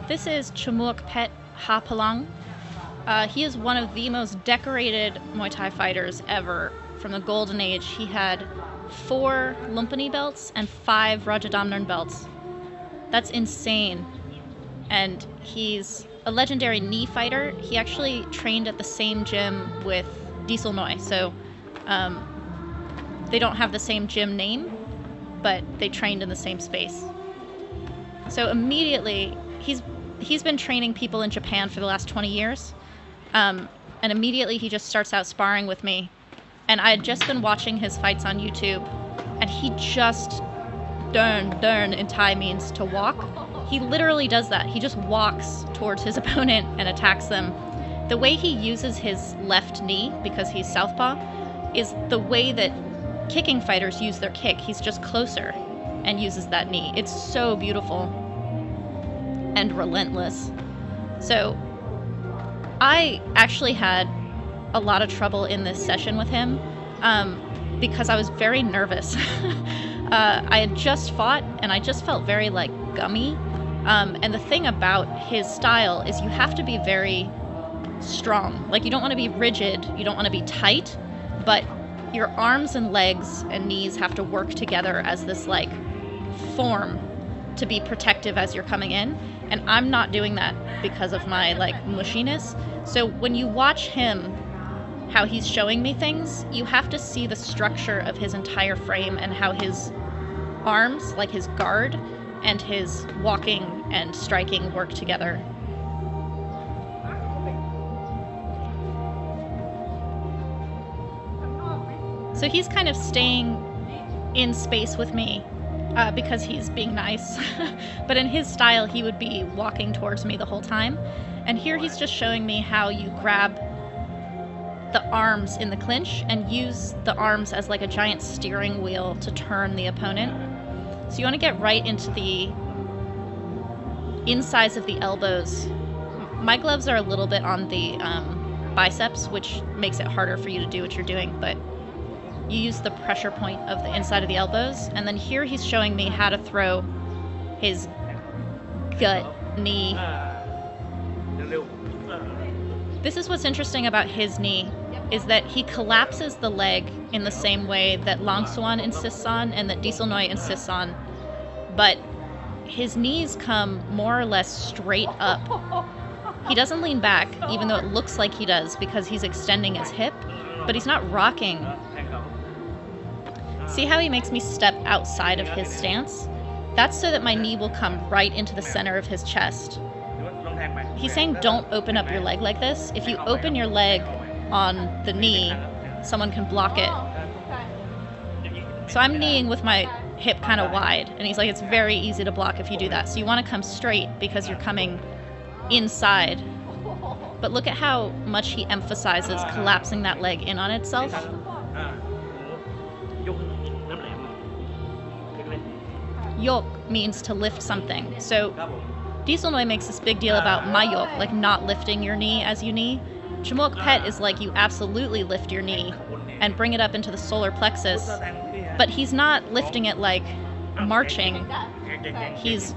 This is Chamuakpet Hapalang. He is one of the most decorated Muay Thai fighters ever from the Golden Age. He had 4 Lumpini belts and 5 Rajadamnern belts. That's insane. And he's a legendary knee fighter. He actually trained at the same gym with Duuglas-Ittu. So they don't have the same gym name, but they trained in the same space. So immediately, he's been training people in Japan for the last 20 years. And immediately he just starts out sparring with me. And I had just been watching his fights on YouTube, and he just, dern in Thai means to walk. He literally does that. He just walks towards his opponent and attacks them. The way he uses his left knee, because he's southpaw, is the way that kicking fighters use their kick. He's just closer and uses that knee. It's so beautiful and relentless. So I actually had a lot of trouble in this session with him because I was very nervous. I had just fought and I just felt very like gummy. And the thing about his style is you have to be very strong. Like, you don't want to be rigid, you don't want to be tight, but your arms and legs and knees have to work together as this like form to be protective as you're coming in. And I'm not doing that because of my like mushiness. So when you watch him, how he's showing me things, you have to see the structure of his entire frame and how his arms, like his guard, and his walking and striking work together. So he's kind of staying in space with me because he's being nice. But in his style, he would be walking towards me the whole time. And here he's just showing me how you grab the arms in the clinch and use the arms as like a giant steering wheel to turn the opponent. So you want to get right into the insides of the elbows. My gloves are a little bit on the biceps, which makes it harder for you to do what you're doing, but you use the pressure point of the inside of the elbows. And then here he's showing me how to throw his gut knee. This is what's interesting about his knee, is that he collapses the leg in the same way that Lang Suan insists on and that Duuglas-Ittu insists on, but his knees come more or less straight up. He doesn't lean back, even though it looks like he does because he's extending his hip, but he's not rocking. See how he makes me step outside of his stance? That's so that my knee will come right into the center of his chest. He's saying don't open up your leg like this. If you open your leg on the knee, someone can block it. So I'm kneeing with my hip kind of wide, and he's like, it's very easy to block if you do that. So you want to come straight because you're coming inside. But look at how much he emphasizes collapsing that leg in on itself. Yok means to lift something. So Duuglas-Ittu makes this big deal about mayok, like not lifting your knee as you knee. Chamuakpet is like you absolutely lift your knee and bring it up into the solar plexus, but he's not lifting it like marching. He's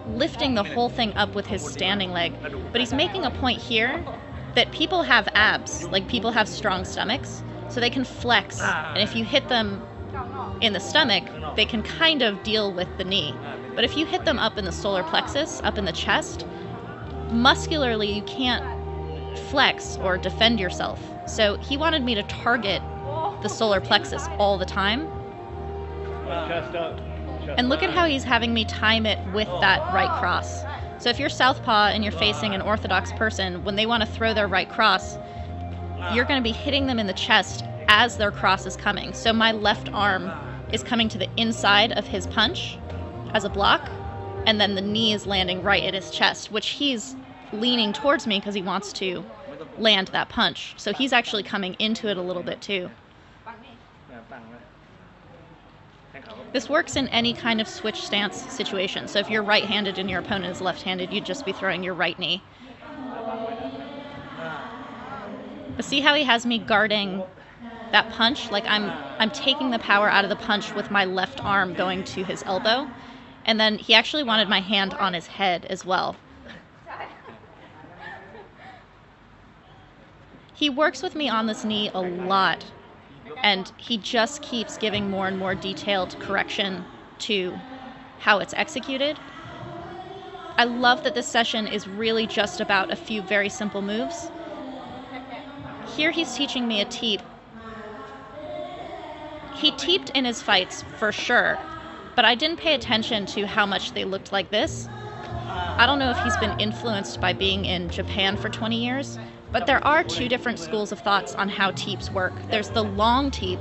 lifting the whole thing up with his standing leg. But he's making a point here that people have abs, like people have strong stomachs, so they can flex, and if you hit them in the stomach, they can kind of deal with the knee. But if you hit them up in the solar plexus, up in the chest, muscularly you can't flex or defend yourself. So he wanted me to target the solar plexus all the time. And look at how he's having me time it with that right cross. So if you're southpaw and you're facing an orthodox person, when they want to throw their right cross, you're going to be hitting them in the chest as their cross is coming. So my left arm is coming to the inside of his punch as a block, and then the knee is landing right at his chest, which he's leaning towards me because he wants to land that punch. So he's actually coming into it a little bit too. This works in any kind of switch stance situation. So if you're right-handed and your opponent is left-handed, you'd just be throwing your right knee. But see how he has me guarding that punch? Like I'm taking the power out of the punch with my left arm going to his elbow. And then he actually wanted my hand on his head as well. He works with me on this knee a lot, and he just keeps giving more and more detailed correction to how it's executed. I love that this session is really just about a few very simple moves. Here he's teaching me a teep. He teeped in his fights for sure, but I didn't pay attention to how much they looked like this. I don't know if he's been influenced by being in Japan for 20 years, but there are two different schools of thoughts on how teeps work. There's the long teep,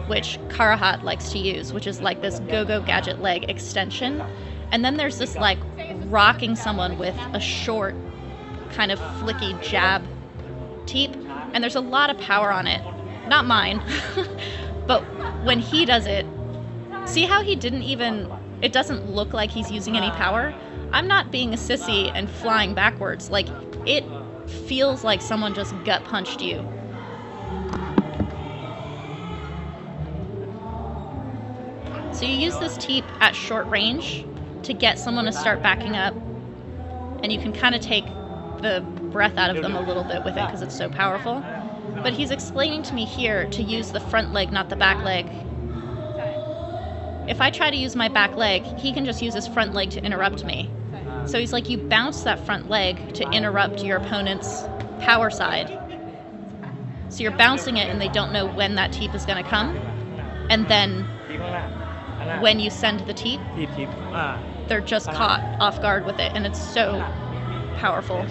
which Karahat likes to use, which is like this go-go gadget leg extension. And then there's this like rocking someone with a short, kind of flicky jab teep. And there's a lot of power on it. Not mine. But when he does it, see how he didn't even, it doesn't look like he's using any power? I'm not being a sissy and flying backwards. Like, it feels like someone just gut punched you. So you use this teep at short range to get someone to start backing up, and you can kind of take the breath out of them a little bit with it because it's so powerful. But he's explaining to me here to use the front leg, not the back leg. If I try to use my back leg, he can just use his front leg to interrupt me. So he's like, you bounce that front leg to interrupt your opponent's power side. So you're bouncing it and they don't know when that teep is going to come. And then when you send the teep, they're just caught off guard with it, and it's so powerful.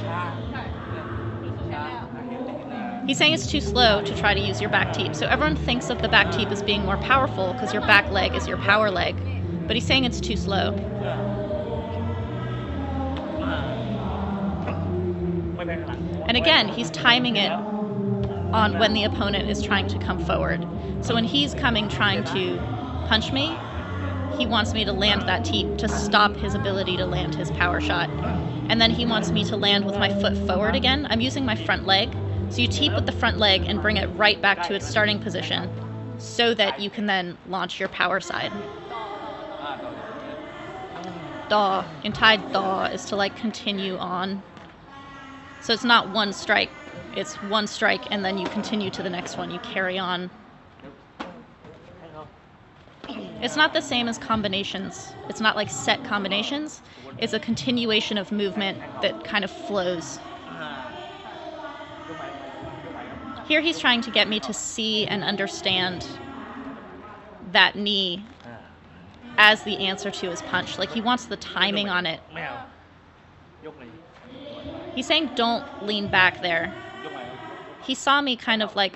He's saying it's too slow to try to use your back teep. So everyone thinks of the back teep as being more powerful because your back leg is your power leg. But he's saying it's too slow. And again, he's timing it on when the opponent is trying to come forward. So when he's coming trying to punch me, he wants me to land that teep to stop his ability to land his power shot. And then he wants me to land with my foot forward again. I'm using my front leg. So you teep with the front leg and bring it right back to its starting position so that you can then launch your power side. Da. In Thai, da is to like continue on. So it's not one strike. It's one strike and then you continue to the next one. You carry on. It's not the same as combinations. It's not like set combinations. It's a continuation of movement that kind of flows. Here he's trying to get me to see and understand that knee as the answer to his punch. Like, he wants the timing on it. He's saying don't lean back there. He saw me kind of like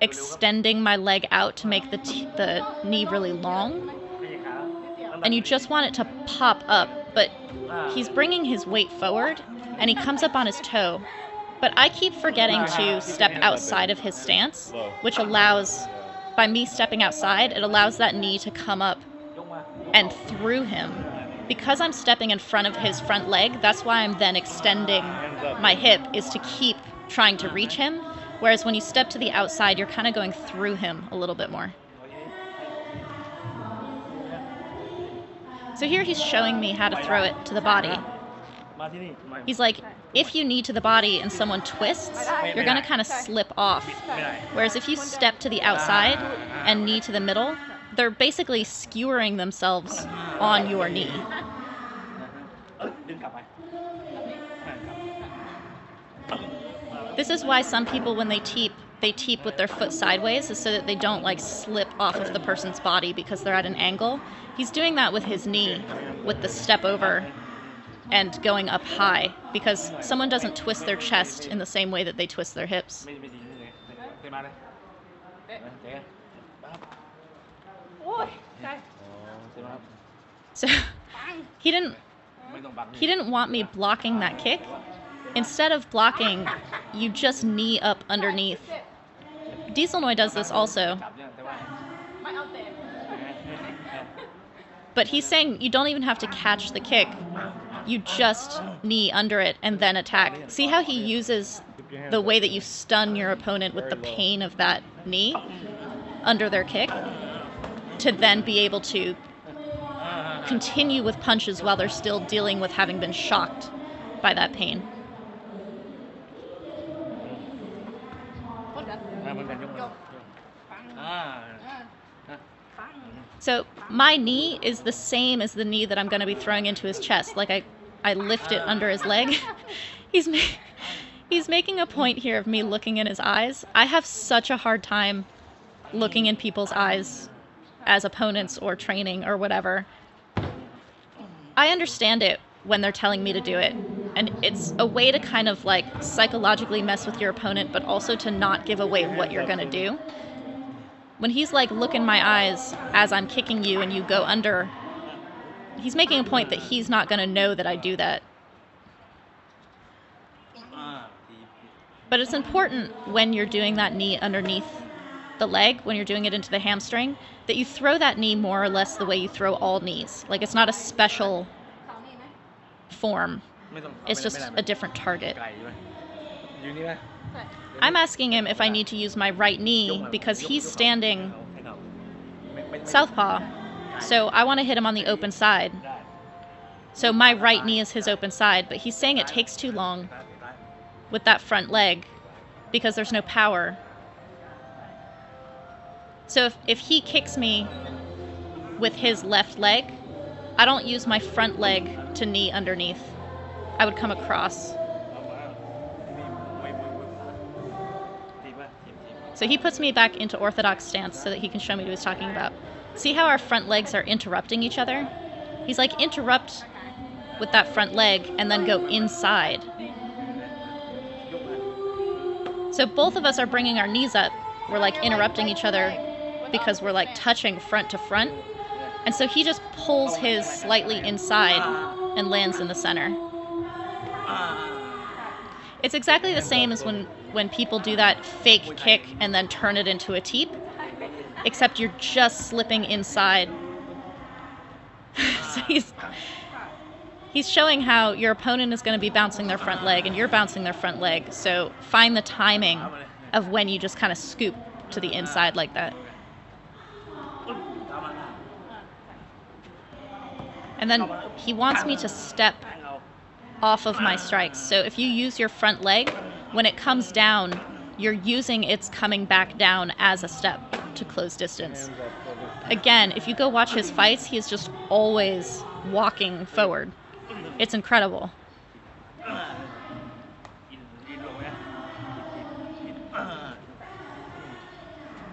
extending my leg out to make the knee really long. And you just want it to pop up, but he's bringing his weight forward and he comes up on his toe. But I keep forgetting to step outside of his stance, which allows, by me stepping outside, it allows that knee to come up and through him. Because I'm stepping in front of his front leg, that's why I'm then extending my hip, is to keep trying to reach him. Whereas when you step to the outside, you're kind of going through him a little bit more. So here he's showing me how to throw it to the body. He's like, if you knee to the body and someone twists, you're going to kind of slip off. Whereas if you step to the outside and knee to the middle, they're basically skewering themselves on your knee. This is why some people, when they teep with their foot sideways, is so that they don't like slip off of the person's body because they're at an angle. He's doing that with his knee, with the step over and going up high, because someone doesn't twist their chest in the same way that they twist their hips. So he didn't want me blocking that kick. Instead of blocking, you just knee up underneath. Dieselnoy does this also. But he's saying you don't even have to catch the kick. You just knee under it and then attack. See how he uses the way that you stun your opponent with the pain of that knee under their kick to then be able to continue with punches while they're still dealing with having been shocked by that pain. So my knee is the same as the knee that I'm going to be throwing into his chest. Like I lift it under his leg. He's making a point here of me looking in his eyes. I have such a hard time looking in people's eyes as opponents or training or whatever. I understand it when they're telling me to do it. And it's a way to kind of like psychologically mess with your opponent, but also to not give away what you're going to do. When he's like, look in my eyes as I'm kicking you and you go under, he's making a point that he's not going to know that I do that. But it's important when you're doing that knee underneath the leg, when you're doing it into the hamstring, that you throw that knee more or less the way you throw all knees. Like, it's not a special form. It's just a different target. I'm asking him if I need to use my right knee because he's standing southpaw. So I want to hit him on the open side. So my right knee is his open side, but he's saying it takes too long with that front leg because there's no power. So if he kicks me with his left leg, I don't use my front leg to knee underneath. I would come across. So he puts me back into orthodox stance so that he can show me what he's talking about. See how our front legs are interrupting each other? He's like, interrupt with that front leg and then go inside. So both of us are bringing our knees up. We're like interrupting each other because we're like touching front to front. And so he just pulls his slightly inside and lands in the center. It's exactly the same as when people do that fake kick and then turn it into a teep, except you're just slipping inside. So he's showing how your opponent is going to be bouncing their front leg and you're bouncing their front leg. So find the timing of when you just kind of scoop to the inside like that. And then he wants me to step off of my strikes. So if you use your front leg, when it comes down, you're using its coming back down as a step to close distance. Again, if you go watch his fights, he is just always walking forward. It's incredible.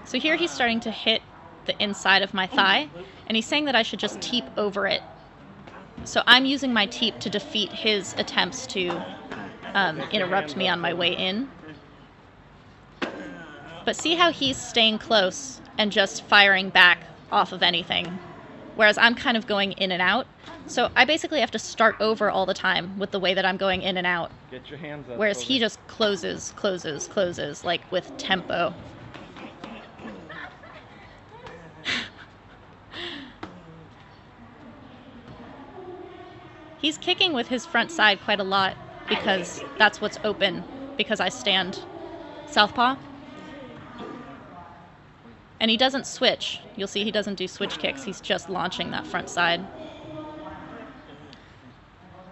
So here he's starting to hit the inside of my thigh, and he's saying that I should just teep over it. So I'm using my teep to defeat his attempts to interrupt me on my way in. But see how he's staying close and just firing back off of anything, whereas I'm kind of going in and out. So I basically have to start over all the time with the way that I'm going in and out. Get your hands up. Whereas he just closes, like with tempo. He's kicking with his front side quite a lot because that's what's open, because I stand southpaw. And he doesn't switch. You'll see he doesn't do switch kicks. He's just launching that front side.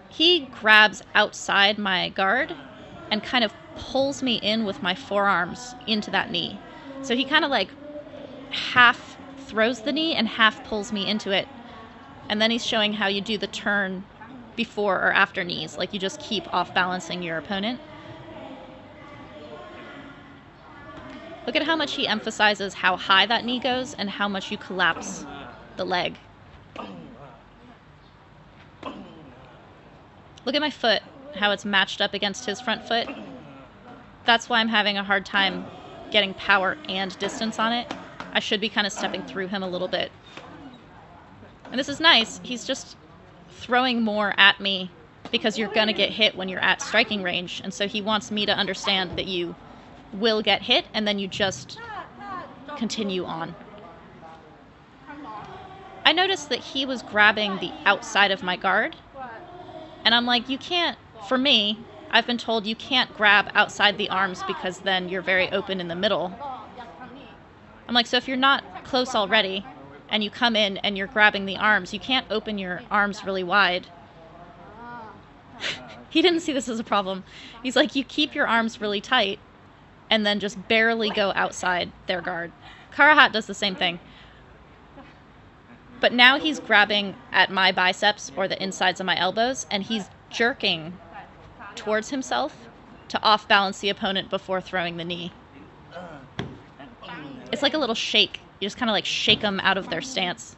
He grabs outside my guard and kind of pulls me in with my forearms into that knee. So he kind of like half throws the knee and half pulls me into it. And then he's showing how you do the turn before or after knees. Like you just keep off balancing your opponent. Look at how much he emphasizes how high that knee goes and how much you collapse the leg. Look at my foot, how it's matched up against his front foot. That's why I'm having a hard time getting power and distance on it. I should be kind of stepping through him a little bit. And this is nice. He's just throwing more at me because you're going to get hit when you're at striking range. And so he wants me to understand that you will get hit and then you just continue on. I noticed that he was grabbing the outside of my guard. And I'm like, you can't, for me, I've been told you can't grab outside the arms because then you're very open in the middle. I'm like, so if you're not close already, and you come in and you're grabbing the arms, you can't open your arms really wide. He didn't see this as a problem. He's like, you keep your arms really tight and then just barely go outside their guard. Karahat does the same thing. But now he's grabbing at my biceps or the insides of my elbows, and he's jerking towards himself to off-balance the opponent before throwing the knee. It's like a little shake. You just kind of like shake them out of their stance.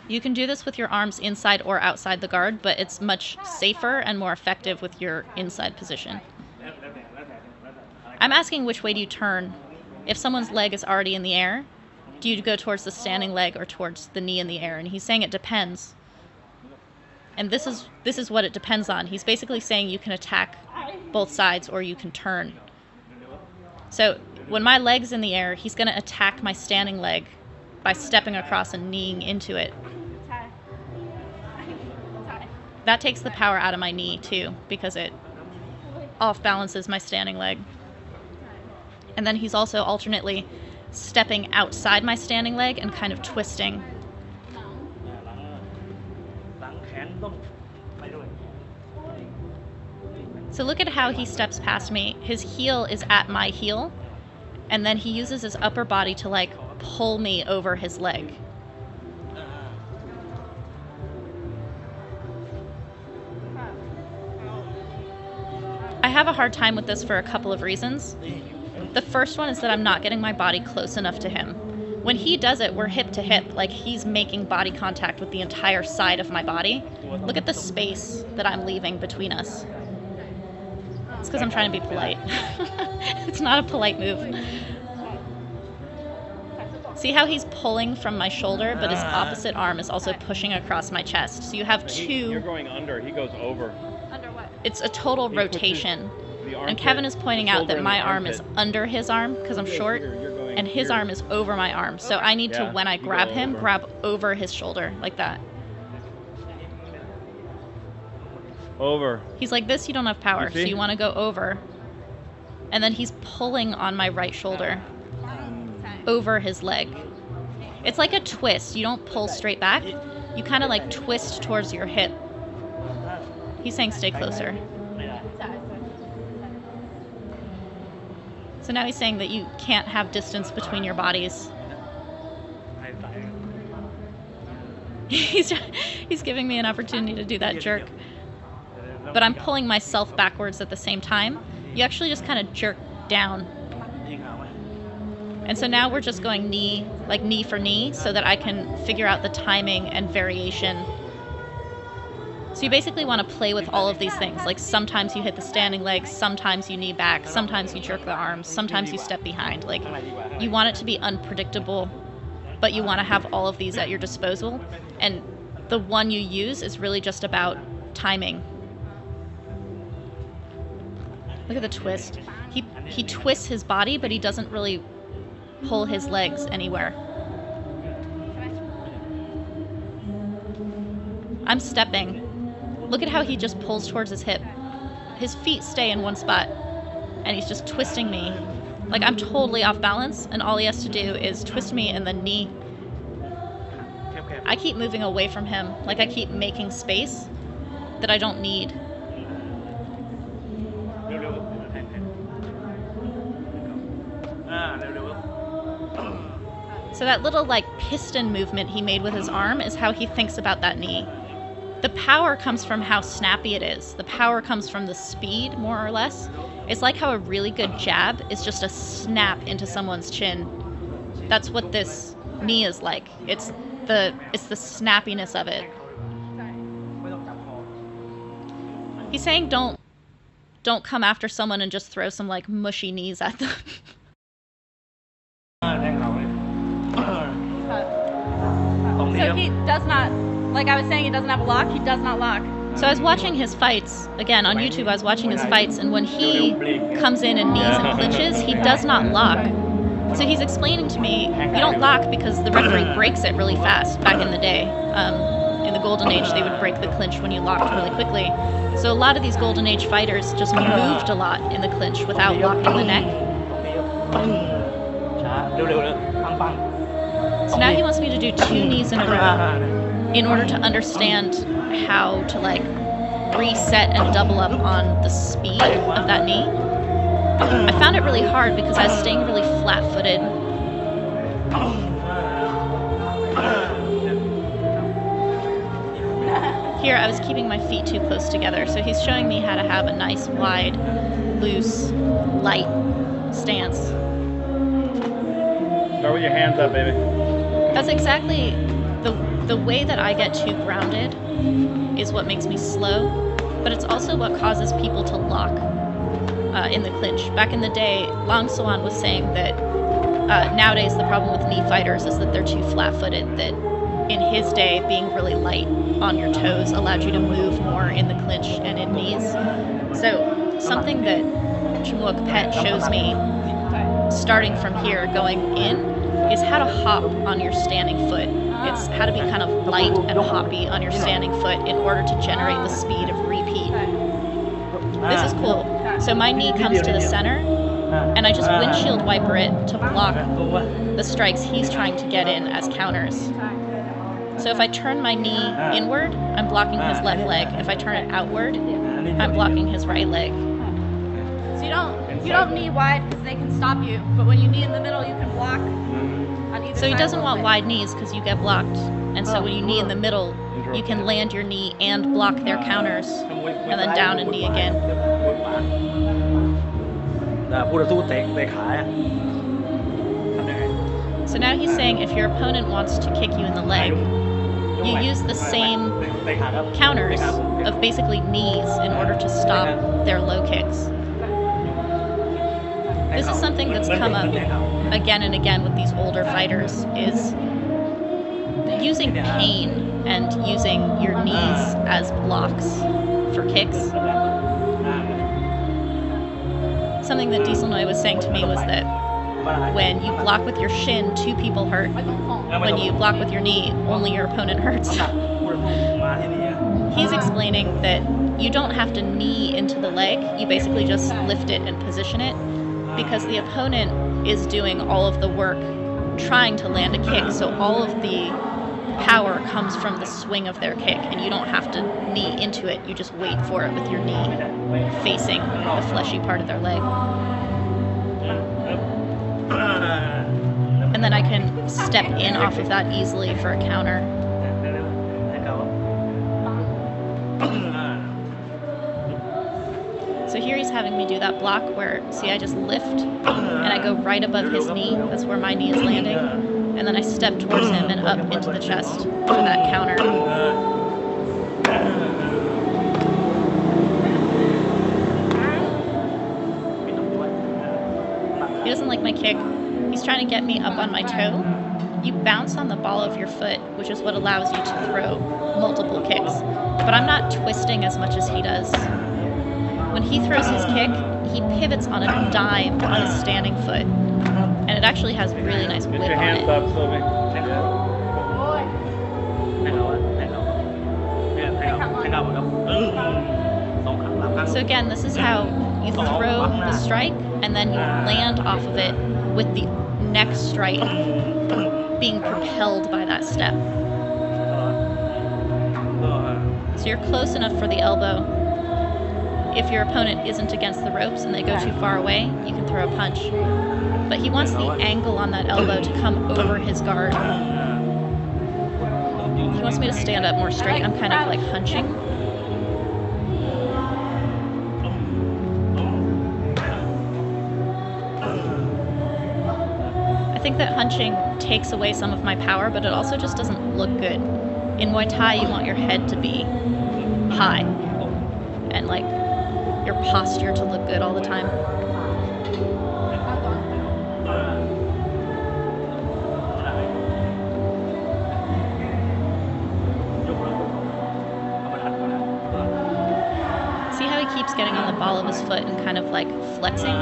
You can do this with your arms inside or outside the guard, but it's much safer and more effective with your inside position. I'm asking, which way do you turn? If someone's leg is already in the air, do you go towards the standing leg or towards the knee in the air? And he's saying it depends. And this is what it depends on. He's basically saying you can attack both sides or you can turn. So when my leg's in the air, he's going to attack my standing leg by stepping across and kneeing into it. That takes the power out of my knee too, because it off-balances my standing leg. And then he's also alternately stepping outside my standing leg and kind of twisting. So look at how he steps past me. His heel is at my heel, and then he uses his upper body to like pull me over his leg. I have a hard time with this for a couple of reasons. The first one is that I'm not getting my body close enough to him. When he does it, we're hip to hip, like he's making body contact with the entire side of my body. Look at the space that I'm leaving between us. It's because I'm trying to be polite. It's not a polite move. See how he's pulling from my shoulder, but his opposite arm is also pushing across my chest. So you have two... You're going under, he goes over. Under what? It's a total rotation. And Kevin is pointing out that my arm is under his arm because I'm short, and his arm is over my arm. So I need to, when I grab him, grab over his shoulder, like that. Over. He's like, this, you don't have power, so you want to go over. And then he's pulling on my right shoulder over his leg. It's like a twist. You don't pull straight back. You kind of like twist towards your hip. He's saying stay closer. So now he's saying that you can't have distance between your bodies. He's giving me an opportunity to do that jerk. But I'm pulling myself backwards at the same time. You actually just kind of jerk down. And so now we're just going knee, like knee for knee, so that I can figure out the timing and variation. So you basically want to play with all of these things. Like sometimes you hit the standing leg, sometimes you knee back, sometimes you jerk the arms, sometimes you step behind. Like you want it to be unpredictable, but you want to have all of these at your disposal. And the one you use is really just about timing. Look at the twist. He twists his body, but he doesn't really pull his legs anywhere. I'm stepping. Look at how he just pulls towards his hip. His feet stay in one spot, and he's just twisting me. Like I'm totally off balance, and all he has to do is twist me and then knee. I keep moving away from him, like I keep making space that I don't need. So that little like piston movement he made with his arm is how he thinks about that knee. The power comes from how snappy it is. The power comes from the speed, more or less. It's like how a really good jab is just a snap into someone's chin. That's what this knee is like. It's the snappiness of it. He's saying don't come after someone and just throw some like mushy knees at them. So he does not, like I was saying, he doesn't have a lock, he does not lock. So I was watching his fights, again on YouTube I was watching his fights, and when he comes in and knees and clinches, he does not lock. So he's explaining to me, you don't lock because the referee breaks it really fast back in the day. In the Golden Age, they would break the clinch when you locked really quickly. So a lot of these Golden Age fighters just moved a lot in the clinch without locking the neck. So now he wants me to do 2 knees in a row in order to understand how to like reset and double up on the speed of that knee. I found it really hard because I was staying really flat-footed. Here I was keeping my feet too close together, so he's showing me how to have a nice, wide, loose, light stance. Start with your hands up, baby. That's exactly the way that I get too grounded is what makes me slow, but it's also what causes people to lock in the clinch. Back in the day, Long Swan was saying that nowadays the problem with knee fighters is that they're too flat-footed, that in his day being really light on your toes allowed you to move more in the clinch and in knees. So something that Chamuakpet shows me starting from here going in is how to hop on your standing foot. It's how to be kind of light and hoppy on your standing foot in order to generate the speed of repeat. This is cool. So my knee comes to the center, and I just windshield wiper it to block the strikes he's trying to get in as counters. So if I turn my knee inward, I'm blocking his left leg. If I turn it outward, I'm blocking his right leg. So you don't knee wide because they can stop you, but when you knee in the middle, you can block. So he doesn't want wide knees because you get blocked. And so when you knee in the middle, you can land your knee and block their counters, and then down and knee again. So now he's saying if your opponent wants to kick you in the leg, you use the same counters of basically knees in order to stop their low kicks. This is something that's come up again and again with these older fighters, is using pain and using your knees as blocks for kicks. Something that Dieselnoy was saying to me was that when you block with your shin, 2 people hurt. When you block with your knee, only your opponent hurts. He's explaining that you don't have to knee into the leg, you basically just lift it and position it, because the opponent is doing all of the work trying to land a kick, so all of the power comes from the swing of their kick, and you don't have to knee into it, you just wait for it with your knee facing the fleshy part of their leg. And then I can step in off of that easily for a counter. So here he's having me do that block where, see, I just lift and I go right above his knee. That's where my knee is landing. And then I step towards him and up into the chest for that counter. He doesn't like my kick. He's trying to get me up on my toe. You bounce on the ball of your foot, which is what allows you to throw multiple kicks. But I'm not twisting as much as he does. When he throws his kick, he pivots on a dime on his standing foot. And it actually has really nice whip on it. Get your hands up, Sylvie. So again, this is how you throw the strike, and then you land off of it with the next strike being propelled by that step. So you're close enough for the elbow. If your opponent isn't against the ropes and they go too far away, you can throw a punch. But he wants the angle on that elbow to come over his guard. He wants me to stand up more straight. I'm kind of like hunching. I think that hunching takes away some of my power, but it also just doesn't look good. In Muay Thai, you want your head to be high and like your posture to look good all the time. See how he keeps getting on the ball of his foot and kind of like flexing?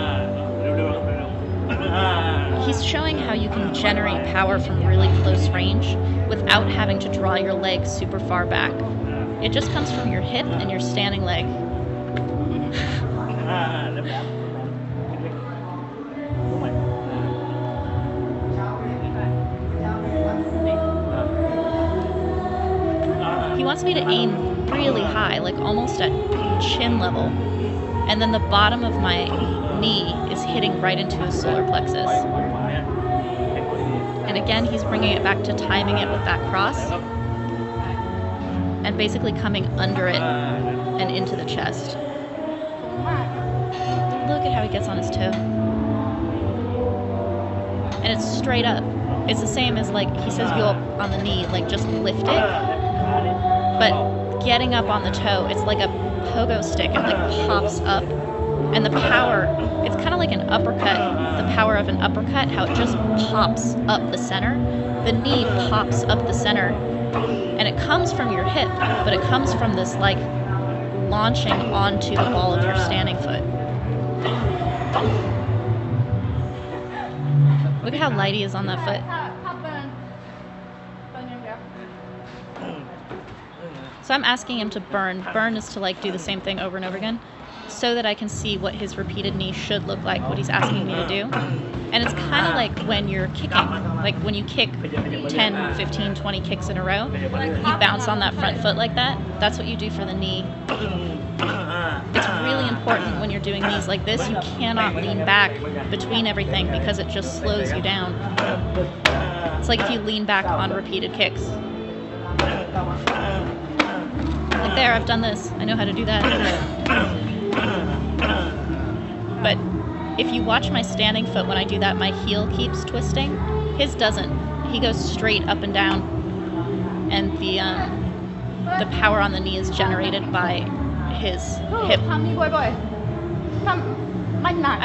He's showing how you can generate power from really close range without having to draw your leg super far back. It just comes from your hip and your standing leg. wants me to aim really high, like almost at chin level. And then the bottom of my knee is hitting right into his solar plexus. And again, he's bringing it back to timing it with that cross. And basically coming under it and into the chest. Look at how he gets on his toe. And it's straight up. It's the same as, like, he says go up on the knee, like just lift it. But getting up on the toe, it's like a pogo stick. It like pops up. And the power, it's kind of like an uppercut. The power of an uppercut, how it just pops up the center. The knee pops up the center. And it comes from your hip, but it comes from this like launching onto the ball of your standing foot. Look at how light he is on that foot. So I'm asking him to burn. Burn is to like do the same thing over and over again, so that I can see what his repeated knee should look like, what he's asking me to do. And it's kind of like when you're kicking, like when you kick 10, 15, 20 kicks in a row, you bounce on that front foot like that. That's what you do for the knee. It's really important when you're doing knees like this, you cannot lean back between everything because it just slows you down. It's like if you lean back on repeated kicks. Like there, I've done this. I know how to do that. But if you watch my standing foot when I do that, my heel keeps twisting. His doesn't. He goes straight up and down. And the power on the knee is generated by his hip. I'm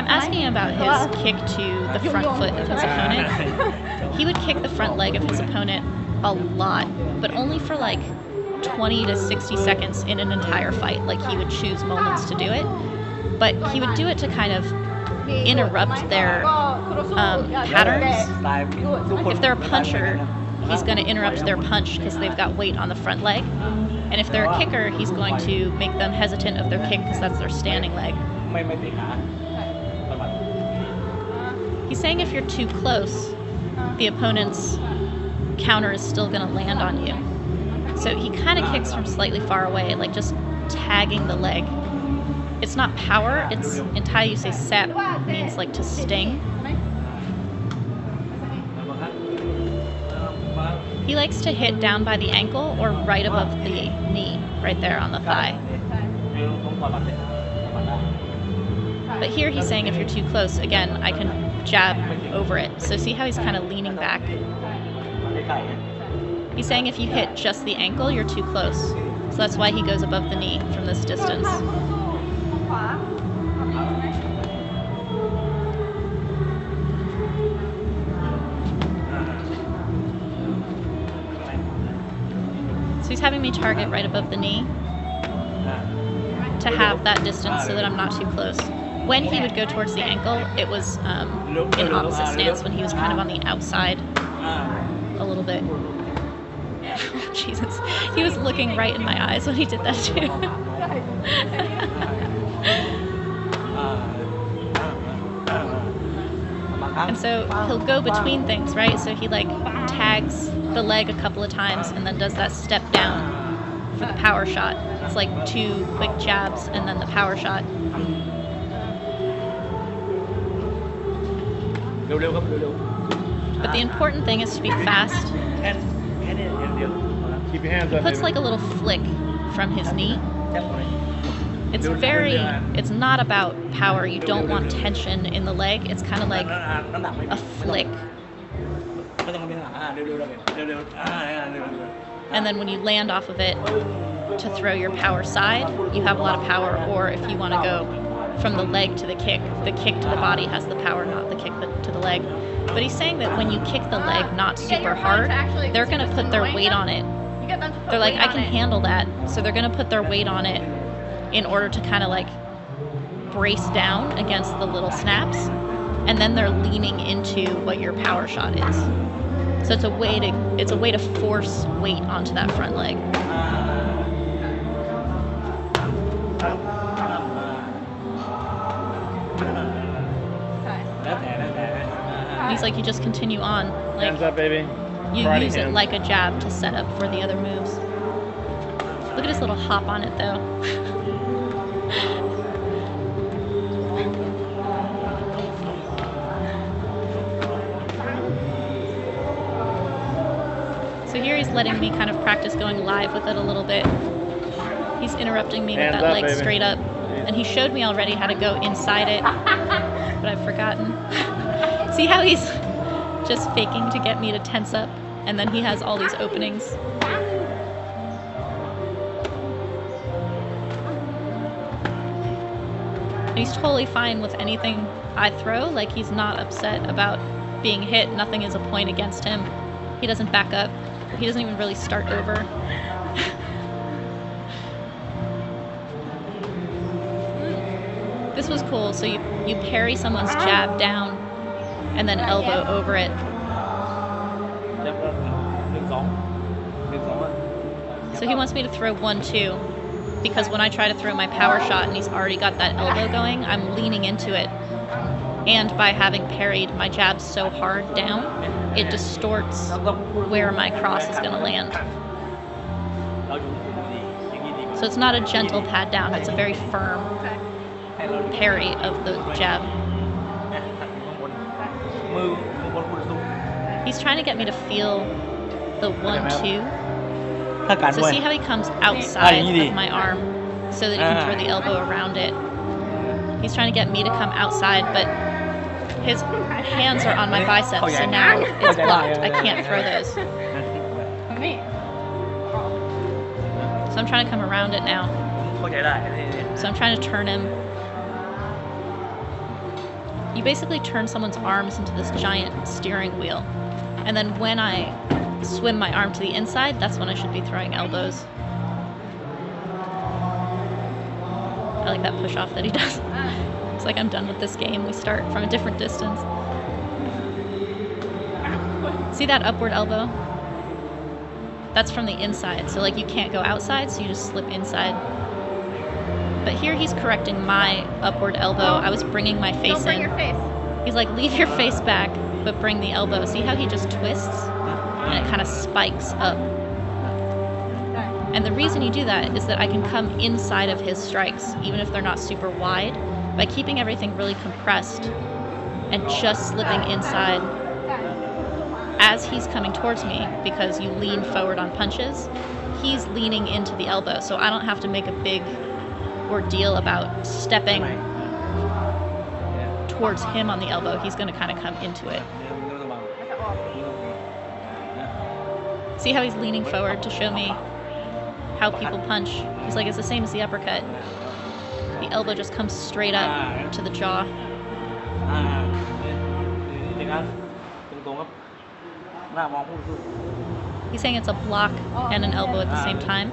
asking about his kick to the front foot of his opponent. He would kick the front leg of his opponent a lot, but only for like 20 to 60 seconds in an entire fight. Like he would choose moments to do it, but he would do it to kind of interrupt their patterns. If they're a puncher, he's going to interrupt their punch because they've got weight on the front leg. And if they're a kicker, he's going to make them hesitant of their kick because that's their standing leg. He's saying if you're too close, the opponent's counter is still going to land on you. So he kind of kicks from slightly far away, like just tagging the leg. It's not power, it's, in Thai you say sap, means like to sting. He likes to hit down by the ankle or right above the knee, right there on the thigh. But here he's saying if you're too close, again, I can jab over it. So see how he's kind of leaning back? He's saying if you hit just the ankle, you're too close. So that's why he goes above the knee from this distance. So he's having me target right above the knee to have that distance so that I'm not too close. When he would go towards the ankle, it was in opposite stance when he was kind of on the outside a little bit. Jesus, he was looking right in my eyes when he did that too. And so he'll go between things, right? So he like tags the leg a couple of times and then does that step down for the power shot. It's like 2 quick jabs and then the power shot. But the important thing is to be fast. Keep your hands He up, puts baby. like a little flick from his knee. It's not about power. You don't want tension in the leg. It's kind of like a flick. And then when you land off of it to throw your power side, you have a lot of power. Or if you want to go from the leg to the kick to the body has the power, not the kick to the leg. But he's saying that when you kick the leg not super hard, they're going to put their weight on it. They're like, I can handle that. So they're going to put their weight on it in order to kind of like brace down against the little snaps. And then they're leaning into what your power shot is. So it's a way to force weight onto that front leg. He's like, you just continue on. Like, hands up, baby. you Karate use it hands. like a jab to set up for the other moves. Look at his little hop on it, though. So here he's letting me kind of practice going live with it a little bit. He's interrupting me with that leg baby. straight up. And he showed me already how to go inside it, but I've forgotten. See how he's just faking to get me to tense up, and then he has all these openings. And he's totally fine with anything I throw, like he's not upset about being hit. Nothing is a point against him. He doesn't back up. He doesn't even really start over. This was cool. So you parry someone's jab down and then elbow over it. So he wants me to throw 1-2 because when I try to throw my power shot and he's already got that elbow going, I'm leaning into it. And by having parried my jab so hard down, it distorts where my cross is going to land. So it's not a gentle pad down, it's a very firm parry of the jab. He's trying to get me to feel the 1-2. So see how he comes outside of my arm so that he can throw the elbow around it. He's trying to get me to come outside, but his hands are on my biceps, so now it's blocked. I can't throw those. So I'm trying to come around it now. So I'm trying to turn him. You basically turn someone's arms into this giant steering wheel. And then when I swim my arm to the inside, that's when I should be throwing elbows. I like that push off that he does. It's like I'm done with this game. We start from a different distance. See that upward elbow? That's from the inside. So like you can't go outside, so you just slip inside. But here he's correcting my upward elbow. I was bringing my face in. Your face. He's like, leave your face back, but bring the elbow. See how he just twists? And it kind of spikes up. And the reason you do that is that I can come inside of his strikes, even if they're not super wide, by keeping everything really compressed and just slipping inside as he's coming towards me, because you lean forward on punches, he's leaning into the elbow, so I don't have to make a big ordeal about stepping towards him on the elbow. He's going to kind of come into it. See how he's leaning forward to show me how people punch? He's like, it's the same as the uppercut. The elbow just comes straight up to the jaw. He's saying it's a block and an elbow at the same time.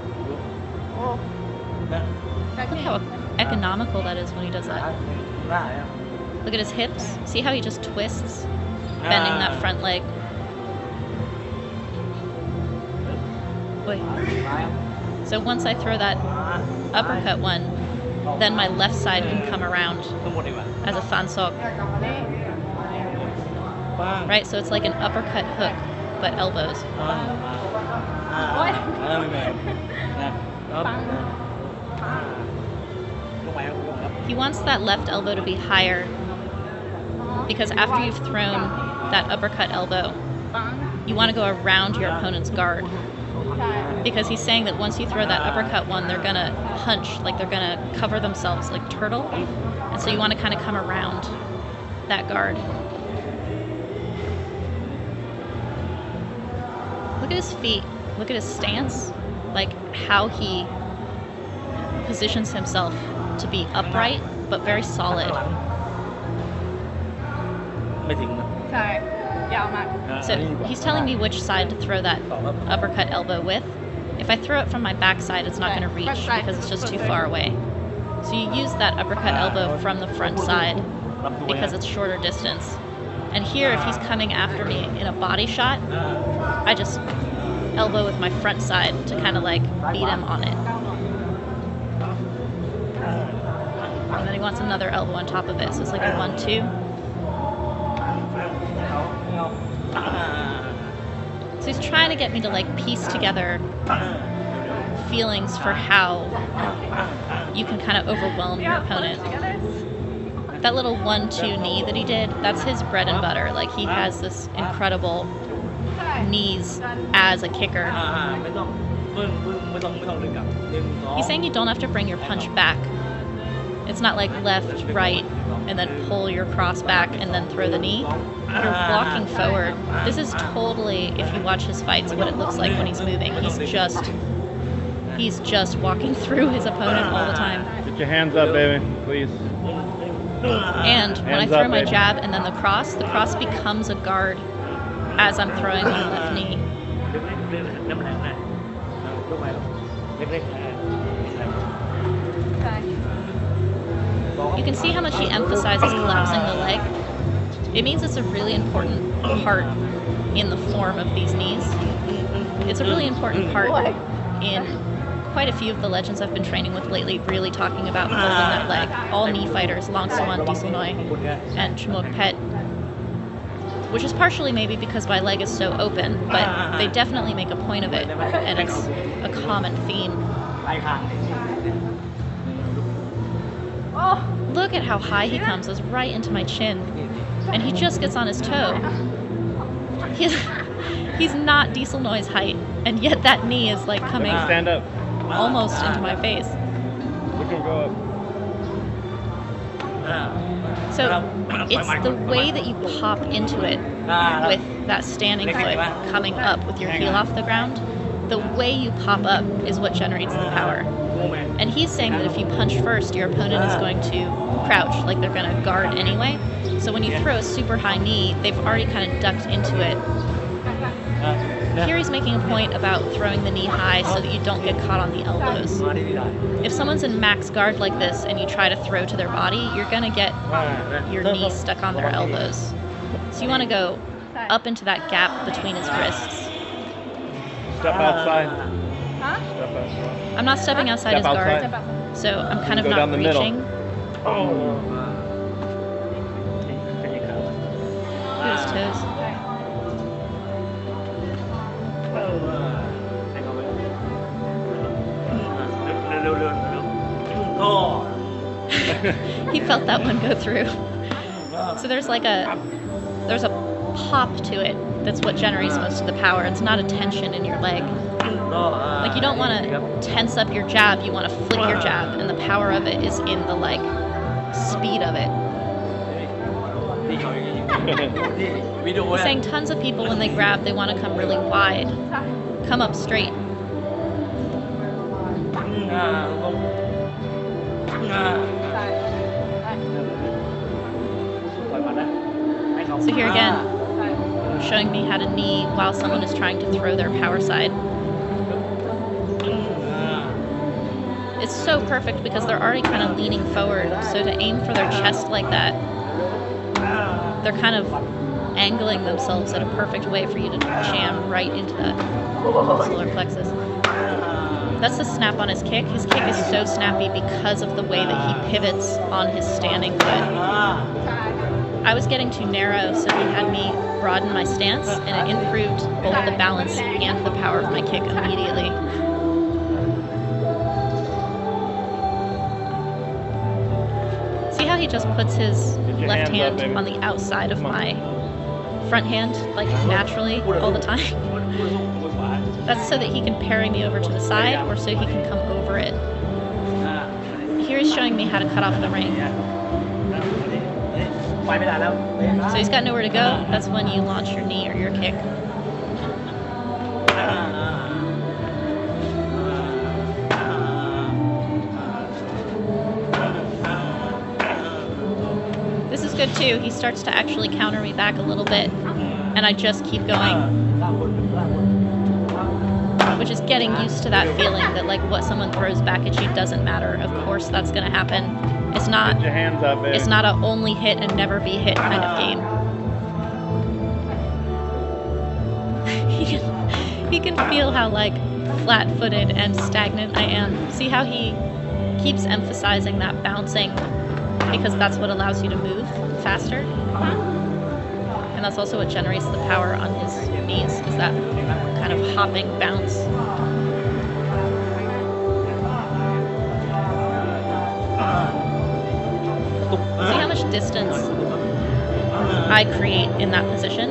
Look how economical that is when he does that. Look at his hips. See how he just twists, bending that front leg. Wait. So once I throw that uppercut one, then my left side can come around as a fansok. Right, so it's like an uppercut hook, but elbows. He wants that left elbow to be higher, because after you've thrown that uppercut elbow, you want to go around your opponent's guard. Because he's saying that once you throw that uppercut one, they're gonna hunch, like they're gonna cover themselves like turtle. And so you want to kind of come around that guard. Look at his feet. Look at his stance. Like how he positions himself to be upright, but very solid. So he's telling me which side to throw that uppercut elbow with. If I throw it from my backside, it's not going to reach because it's just too far away. So you use that uppercut elbow from the front side because it's shorter distance. And here, if he's coming after me in a body shot, I just elbow with my front side to kind of like beat him on it. And then he wants another elbow on top of it, so it's like a 1-2. So he's trying to get me to like piece together feelings for how you can kind of overwhelm your opponent. That little 1-2 knee that he did, that's his bread and butter. Like, he has this incredible knees as a kicker. He's saying you don't have to bring your punch back. It's not like left, right, and then pull your cross back and then throw the knee. You're walking forward. This is totally, if you watch his fights, what it looks like when he's moving. He's just walking through his opponent all the time. Get your hands up, baby, please. And when I throw my jab and then the cross becomes a guard as I'm throwing my left knee. You can see how much he emphasizes collapsing the leg. It means it's a really important part in the form of these knees. It's a really important part in quite a few of the legends I've been training with lately, really talking about holding that leg. All knee fighters, Longsuan, Disulnoy, and Chamuakpet, which is partially maybe because my leg is so open, but they definitely make a point of it, and it's a common theme. Oh, look at how high he comes, is right into my chin, and he just gets on his toe. He's not Disulnoy's height, and yet that knee is like coming Stand up. almost into my face. Look him go up. So it's the way that you pop into it with that standing foot coming up with your heel off the ground. The way you pop up is what generates the power. And he's saying that if you punch first, your opponent is going to crouch, like they're going to guard anyway. So when you throw a super high knee, they've already kind of ducked into it. Here he's making a point about throwing the knee high so that you don't get caught on the elbows. If someone's in max guard like this and you try to throw to their body, you're going to get your knee stuck on their elbows. So you want to go up into that gap between his wrists. Step outside. Huh? Step outside. I'm not stepping outside his guard, so I'm kind of Go down not the reaching. Oh. Through his toes. He felt that one go through. So there's a pop to it that's what generates most of the power. It's not a tension in your leg. Like, you don't want to tense up your jab, you want to flick your jab, and the power of it is in the speed of it. He's saying tons of people when they grab, they want to come really wide. Come up straight. So here again, showing me how to knee while someone is trying to throw their power side. It's so perfect because they're already kind of leaning forward, so to aim for their chest like that, they're kind of angling themselves at a perfect way for you to jam right into that solar plexus. That's the snap on his kick. His kick is so snappy because of the way that he pivots on his standing foot. I was getting too narrow, so he had me broaden my stance, and it improved both the balance and the power of my kick immediately. See how he just puts his left hand on the outside of my front hand, like naturally, all the time? That's so that he can parry me over to the side, or so he can come over it. Here he's showing me how to cut off the ring. So he's got nowhere to go. That's when you launch your knee or your kick. This is good too. He starts to actually counter me back a little bit, and I just keep going. Which is getting used to that feeling that like what someone throws back at you doesn't matter. Of course that's going to happen. It's not, Get your hands up, baby. it's not a only hit and never be hit kind of game. He can feel how like flat-footed and stagnant I am. See how he keeps emphasizing that bouncing because that's what allows you to move faster. And that's also what generates the power on his knees, is that kind of hopping bounce. distance I create in that position,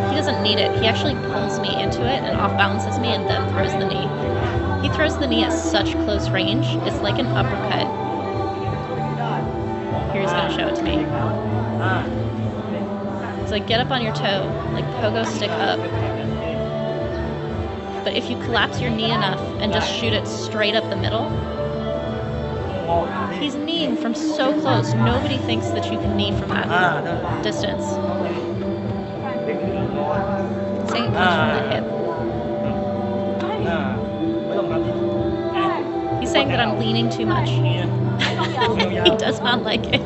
he doesn't need it. He actually pulls me into it and off balances me and then throws the knee. He throws the knee at such close range, it's like an uppercut. Here he's gonna show it to me. It's like get up on your toe, like pogo stick up. But if you collapse your knee enough and just shoot it straight up the middle, he's kneeing from so close. Nobody thinks that you can knee from that distance. Saying it comes from the hip. He's saying that I'm leaning too much. He does not like it.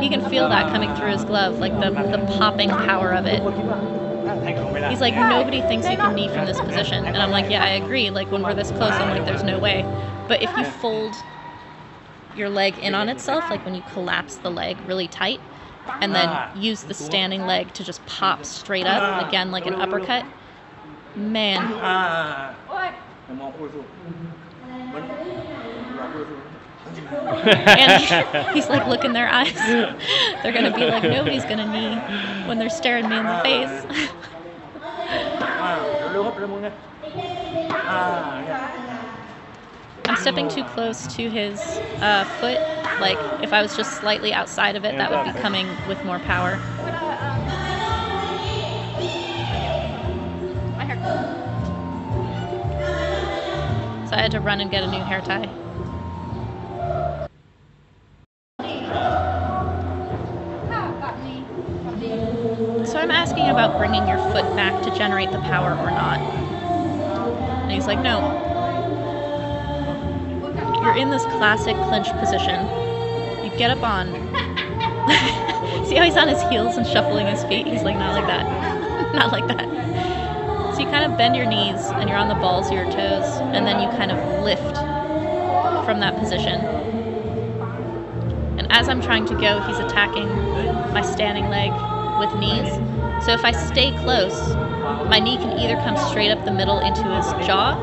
He can feel that coming through his glove, like the popping power of it. He's like, nobody thinks you can knee from this position. And I'm like, yeah, I agree. Like, when we're this close, I'm like, there's no way. But if you fold your leg in on itself, like when you collapse the leg really tight, and then use the standing leg to just pop straight up, again, like an uppercut, man. And he's like, look in their eyes. They're gonna be like, nobody's gonna knee when they're staring me in the face. I'm stepping too close to his foot. Like, if I was just slightly outside of it, that would be coming with more power. So I had to run and get a new hair tie. So I'm asking about bringing your foot back to generate the power or not. And he's like, no. You're in this classic clinch position. You get up on. See how he's on his heels and shuffling his feet? He's like, not like that. Not like that. So you kind of bend your knees and you're on the balls of your toes, and then you kind of lift from that position. And as I'm trying to go, he's attacking my standing leg with knees. So if I stay close, my knee can either come straight up the middle into his jaw,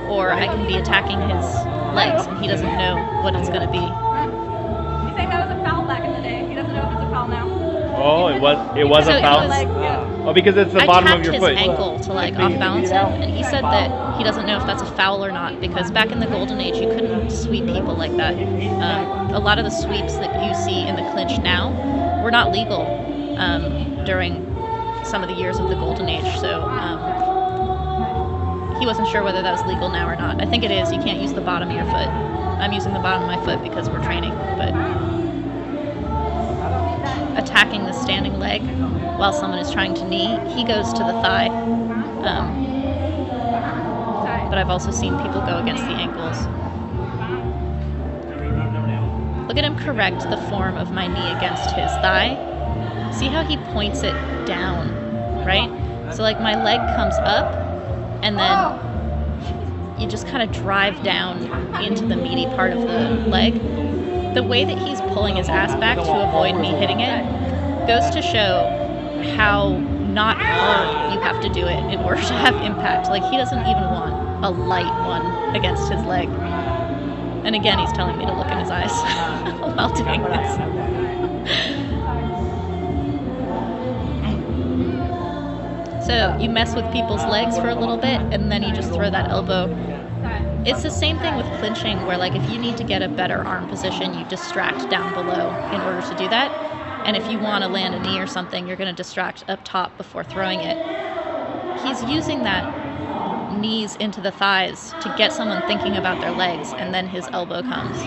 or I can be attacking his legs, and he doesn't know what it's going to be. He's saying that was a foul back in the day. He doesn't know if it's a foul now. Oh, it was So a foul? Oh, because it's the bottom of your foot. I tapped his ankle to like off balance him, and he said that he doesn't know if that's a foul or not, because back in the golden age you couldn't sweep people like that. A lot of the sweeps that you see in the clinch now were not legal during some of the years of the golden age, so he wasn't sure whether that was legal now or not. I think it is. You can't use the bottom of your foot. I'm using the bottom of my foot because we're training, but attacking the standing leg while someone is trying to knee, he goes to the thigh. But I've also seen people go against the ankles. Look at him correct the form of my knee against his thigh. See how he points it down, right? So like my leg comes up, and then you just kind of drive down into the meaty part of the leg. The way that he's pulling his ass back to avoid me hitting it goes to show how not hard you have to do it in order to have impact. Like, he doesn't even want a light one against his leg. And again, he's telling me to look in his eyes while doing this. So you mess with people's legs for a little bit, and then you just throw that elbow. It's the same thing with clinching, where like if you need to get a better arm position, you distract down below in order to do that. And if you want to land a knee or something, you're going to distract up top before throwing it. He's using that knees into the thighs to get someone thinking about their legs, and then his elbow comes.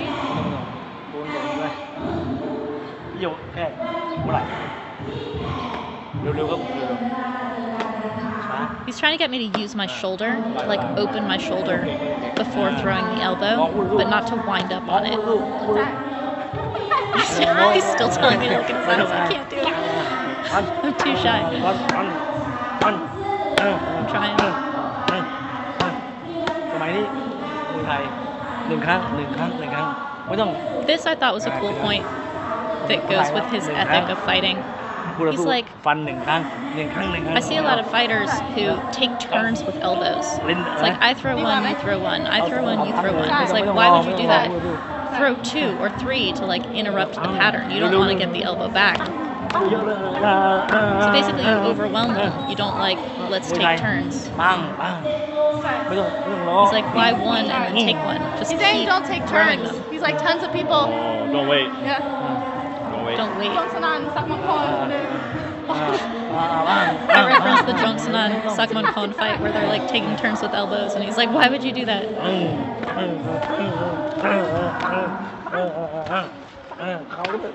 He's trying to get me to use my shoulder, like open my shoulder before throwing the elbow, but not to wind up on it. He's still telling me to look in his eyes. I can't do it. I'm too shy. I'm trying. This I thought was a cool point that goes with his ethic of fighting. He's like, I see a lot of fighters who take turns with elbows. It's like, I throw one, you throw one, I throw one, you throw one. It's like, why would you do that? Throw 2 or 3 to like interrupt the pattern. You don't want to get the elbow back. So basically you overwhelm them. You don't like, let's take turns. He's like, why one and then take one? Just He's saying keep don't take throwing turns. them. He's like, tons of people. Oh, don't wait. Yeah. Don't wait. Don't wait. Jongsanan, Sakmakon. I referenced the Jongsanan Sakmakon fight where they're like taking turns with elbows, and he's like, why would you do that?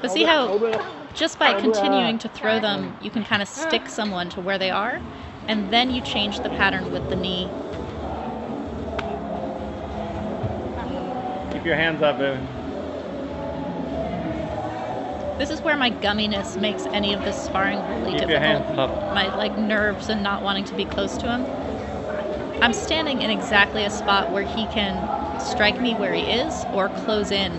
But see how just by continuing to throw them, you can kind of stick someone to where they are, and then you change the pattern with the knee. Keep your hands up, baby. This is where my gumminess makes any of this sparring really Keep your hands difficult. up. My like nerves and not wanting to be close to him. I'm standing in exactly a spot where he can strike me where he is or close in.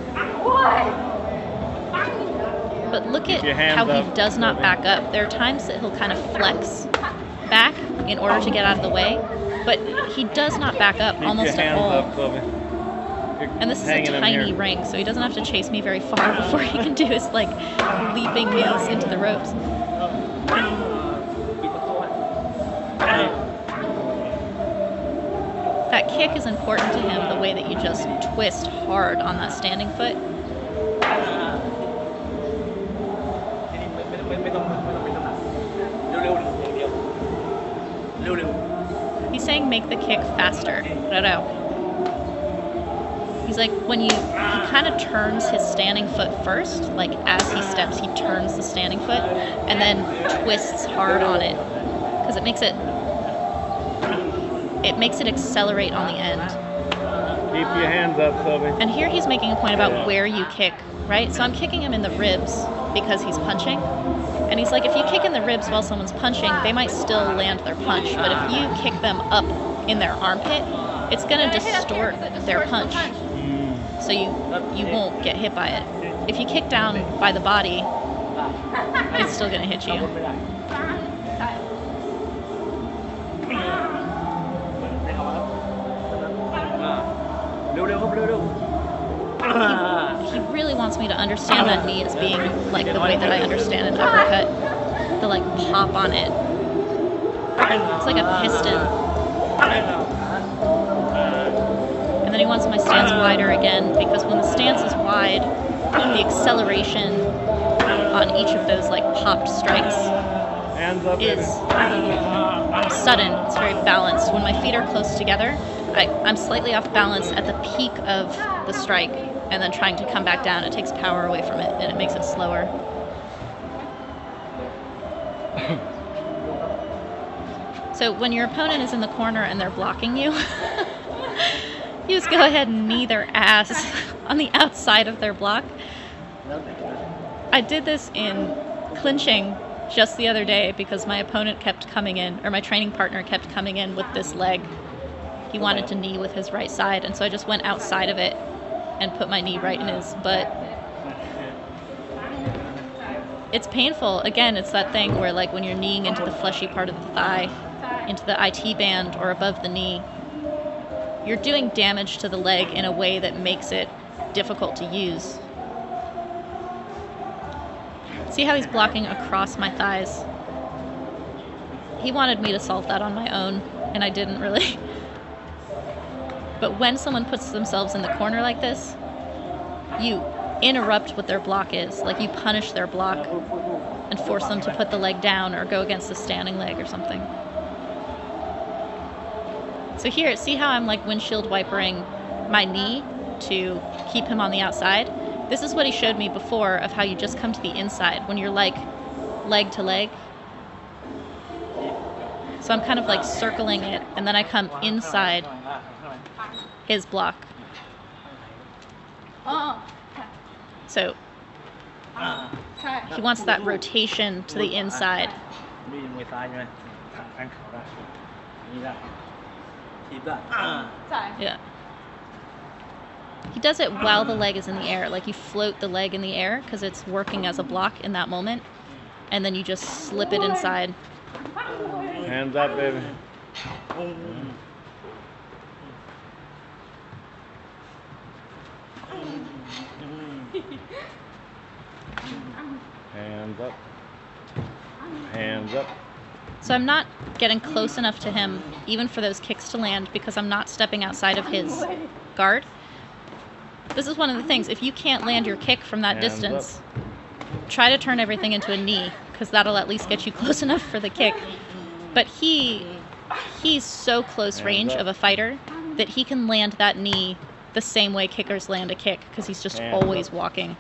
But look at how he does not back up. There are times that he'll kind of flex back in order to get out of the way, but he does not back up almost at all. And this is a tiny ring, so he doesn't have to chase me very far before he can do his like leaping meals into the ropes. That kick is important to him, the way that you just twist hard on that standing foot. He's saying make the kick faster. He's like, when he kind of turns his standing foot first, like as he steps, he turns the standing foot and then twists hard on it because it makes it accelerate on the end. Keep your hands up, Sylvie. And here he's making a point about where you kick, right? So I'm kicking him in the ribs because he's punching. And he's like, if you kick in the ribs while someone's punching, they might still land their punch. But if you kick them up in their armpit, it's going to distort their punch. So you won't get hit by it. If you kick down by the body, it's still going to hit you. He really wants me to understand that knee as being like the way that I understand an uppercut. The like pop on it. It's like a piston. And then he wants my stance wider again, because when the stance is wide, the acceleration on each of those like popped strikes is sudden. It's very balanced. When my feet are close together, I'm slightly off balance at the peak of the strike, and then trying to come back down, it takes power away from it, and it makes it slower. So when your opponent is in the corner and they're blocking you, you just go ahead and knee their ass on the outside of their block. I did this in clinching just the other day because my opponent kept coming in, or my training partner kept coming in with this leg. He wanted to knee with his right side, and so I just went outside of it and put my knee right in his butt. It's painful. Again, it's that thing where like when you're kneeing into the fleshy part of the thigh, into the IT band or above the knee, you're doing damage to the leg in a way that makes it difficult to use. See how he's blocking across my thighs? He wanted me to solve that on my own, and I didn't really. But when someone puts themselves in the corner like this, you interrupt what their block is. Like you punish their block and force them to put the leg down or go against the standing leg or something. So here, see how I'm like windshield wipering my knee to keep him on the outside? This is what he showed me before of how you just come to the inside when you're like leg to leg. So I'm kind of like circling it, and then I come inside his block. So he wants that rotation to the inside. Yeah. He does it while the leg is in the air. Like you float the leg in the air because it's working as a block in that moment. and then you just slip it inside. Hands up, baby. Hands up. Hands up. So I'm not getting close enough to him, even for those kicks to land, because I'm not stepping outside of his guard. This is one of the things. If you can't land your kick from that Hands distance, try to turn everything into a knee, because that'll at least get you close enough for the kick. But he's so close range of a fighter that he can land that knee the same way kickers land a kick, because he's just always walking.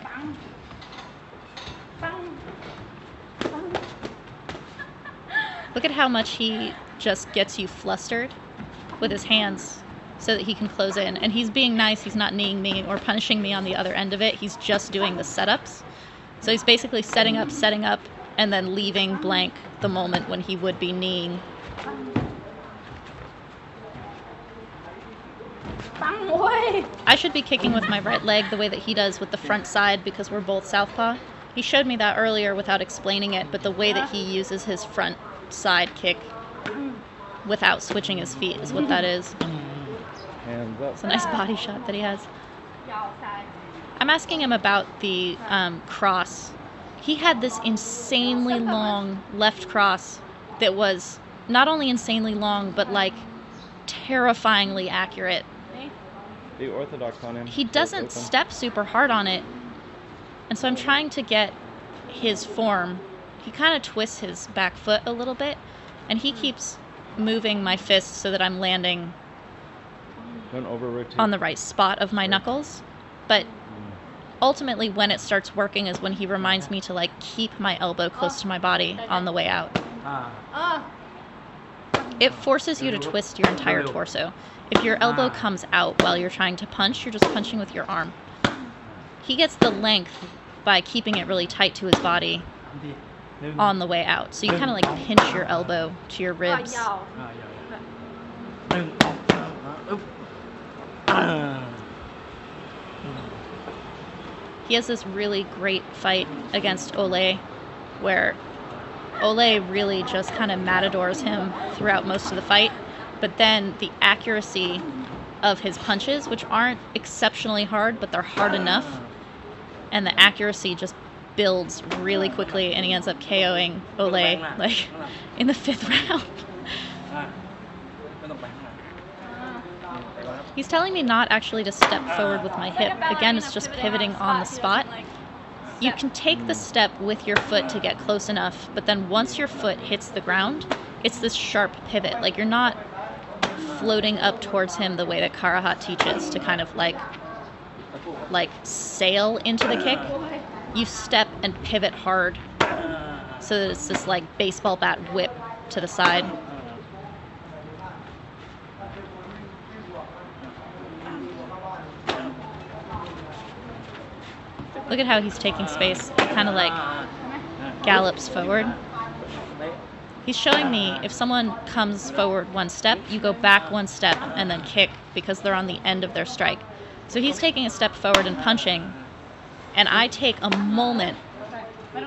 Look at how much he just gets you flustered with his hands so that he can close in. And he's being nice. He's not kneeing me or punishing me on the other end of it. He's just doing the setups. So he's basically setting up, and then leaving blank the moment when he would be kneeing. I should be kicking with my right leg the way that he does with the front side, because we're both southpaw. He showed me that earlier without explaining it, but the way that he uses his front side kick without switching his feet is what that is. Hands up. It's a nice body shot that he has. I'm asking him about the cross. He had this insanely long left cross that was not only insanely long, but like terrifyingly accurate. Be orthodox on him. He doesn't step super hard on it, and so I'm trying to get his form. He kind of twists his back foot a little bit, and he keeps moving my fist so that I'm landing Don't over-rotate. on the right spot of my knuckles. But ultimately, when it starts working is when he reminds me to like keep my elbow close to my body on the way out. It forces you to twist your entire torso. If your elbow comes out while you're trying to punch, you're just punching with your arm. He gets the length by keeping it really tight to his body on the way out. So you kind of like pinch your elbow to your ribs. He has this really great fight against Ole, where Ole really just kind of matadors him throughout most of the fight. But then the accuracy of his punches, which aren't exceptionally hard, but they're hard enough, and the accuracy just builds really quickly, and he ends up KOing Ole like in the 5th round. He's telling me not actually to step forward with my hip. Again, it's just pivoting on the spot. You can take the step with your foot to get close enough, but then once your foot hits the ground, it's this sharp pivot. Like, you're not floating up towards him the way that Karahat teaches, to kind of like sail into the kick. You step and pivot hard so that it's this like baseball bat whip to the side. Look at how he's taking space. He kind of like gallops forward. He's showing me if someone comes forward one step, you go back one step and then kick, because they're on the end of their strike. So he's taking a step forward and punching, and I take a moment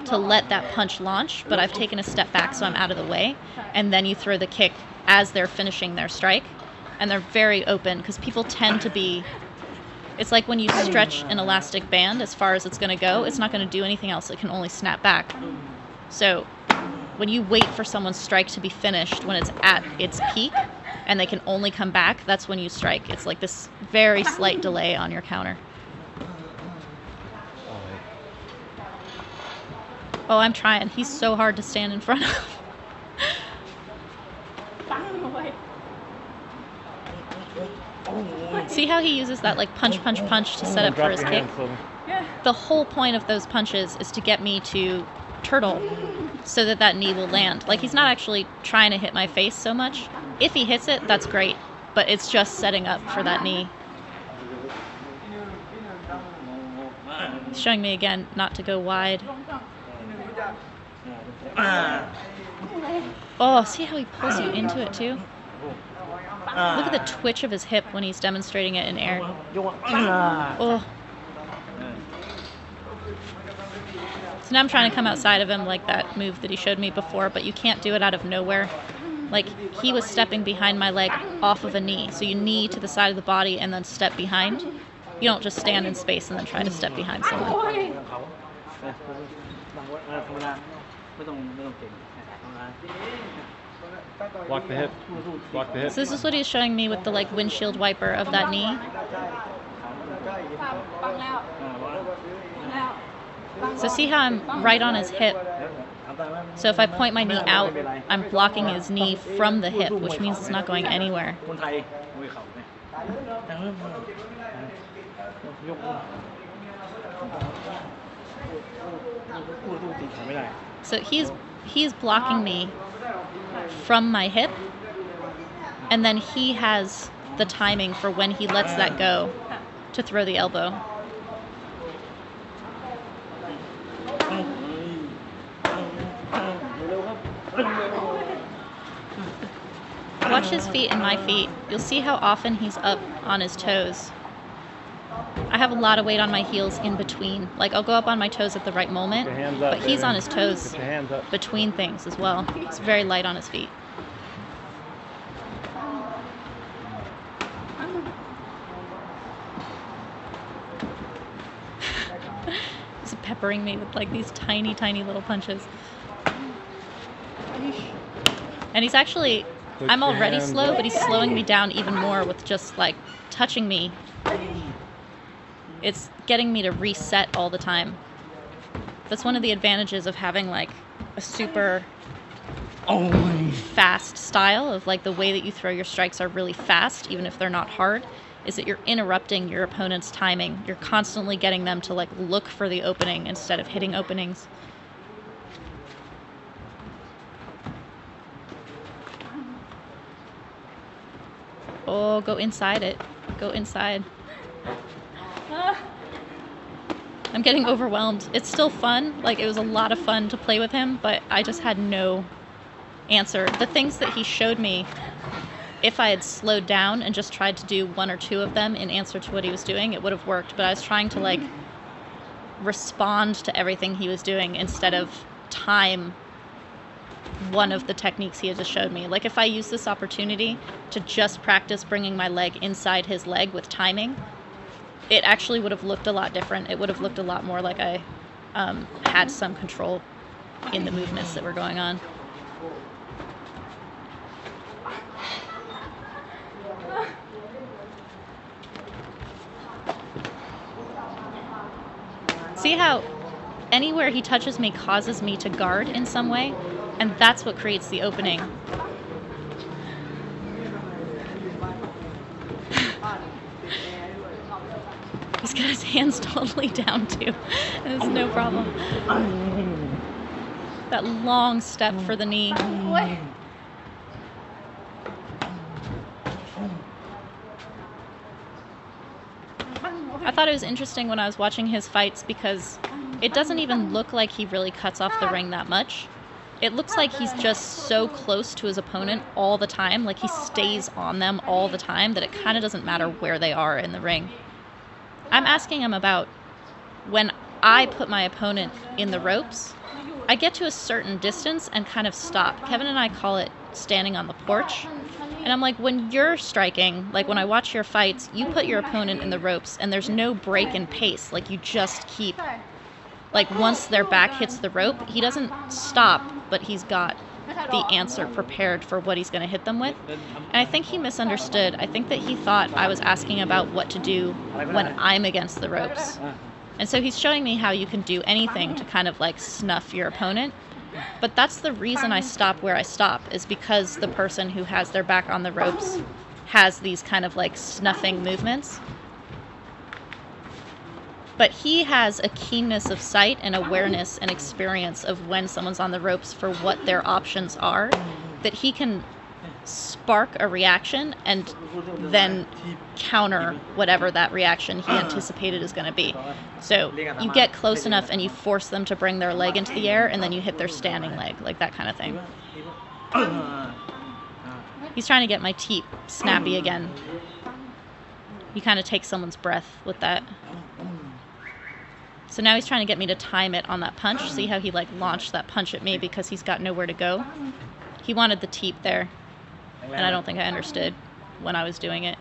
to let that punch launch, but I've taken a step back so I'm out of the way, and then you throw the kick as they're finishing their strike, and they're very open, because people tend to be... It's like when you stretch an elastic band as far as it's going to go, it's not going to do anything else. It can only snap back. So when you wait for someone's strike to be finished, when it's at its peak and they can only come back, that's when you strike. It's like this very slight delay on your counter. Oh, I'm trying. He's so hard to stand in front of. See how he uses that like punch, punch, punch to set up for his kick? The whole point of those punches is to get me to turtle so that that knee will land. Like, he's not actually trying to hit my face so much. If he hits it, that's great, but it's just setting up for that knee. He's showing me again not to go wide. Oh, see how he pulls you into it too? Look at the twitch of his hip when he's demonstrating it in air. Oh. So now I'm trying to come outside of him like that move that he showed me before, but you can't do it out of nowhere. Like, he was stepping behind my leg off of a knee. So you knee to the side of the body and then step behind. You don't just stand in space and then try to step behind someone. Block the hip. Block the hip. So this is what he's showing me with the like windshield wiper of that knee. So see how I'm right on his hip? So if I point my knee out, I'm blocking his knee from the hip, which means it's not going anywhere. So he's blocking me from my hip, and then he has the timing for when he lets that go to throw the elbow. Watch his feet and my feet. You'll see how often he's up on his toes. I have a lot of weight on my heels in between. Like, I'll go up on my toes at the right moment, but he's on his toes between things as well. He's very light on his feet. He's peppering me with like these tiny, tiny little punches. And he's actually, I'm already slow, but he's slowing me down even more with just like touching me. It's getting me to reset all the time. That's one of the advantages of having like a super fast style of like the way that you throw your strikes are really fast, even if they're not hard, is that you're interrupting your opponent's timing. You're constantly getting them to like look for the opening instead of hitting openings. Oh, go inside it. Go inside. I'm getting overwhelmed. It's still fun. Like, it was a lot of fun to play with him, but I just had no answer. The things that he showed me, if I had slowed down and just tried to do one or two of them in answer to what he was doing, it would have worked. But I was trying to, like, respond to everything he was doing instead of time one of the techniques he had just showed me. Like, if I used this opportunity to just practice bringing my leg inside his leg with timing, it actually would have looked a lot different. It would have looked a lot more like I had some control in the movements that were going on. See how anywhere he touches me causes me to guard in some way? And that's what creates the opening. He's got his hands totally down too. And it's no problem. That long step for the knee. I thought it was interesting when I was watching his fights because it doesn't even look like he really cuts off the ring that much. It looks like he's just so close to his opponent all the time, like he stays on them all the time, that it kind of doesn't matter where they are in the ring. I'm asking him about when I put my opponent in the ropes, I get to a certain distance and kind of stop. Kevin and I call it standing on the porch. And I'm like, when you're striking, like when I watch your fights, you put your opponent in the ropes and there's no break in pace. Like, you just keep, like, once their back hits the rope, he doesn't stop, but he's got the answer prepared for what he's going to hit them with. And I think he misunderstood. I think that he thought I was asking about what to do when I'm against the ropes. And so he's showing me how you can do anything to kind of like snuff your opponent. But that's the reason I stop where I stop, is because the person who has their back on the ropes has these kind of like snuffing movements. But he has a keenness of sight and awareness and experience of when someone's on the ropes for what their options are, that he can spark a reaction and then counter whatever that reaction he anticipated is going to be. So you get close enough and you force them to bring their leg into the air, and then you hit their standing leg, like that kind of thing. He's trying to get my teep snappy again. You kind of take someone's breath with that. So now he's trying to get me to time it on that punch. See how he like launched that punch at me because he's got nowhere to go? He wanted the teep there, and I don't think I understood when I was doing it.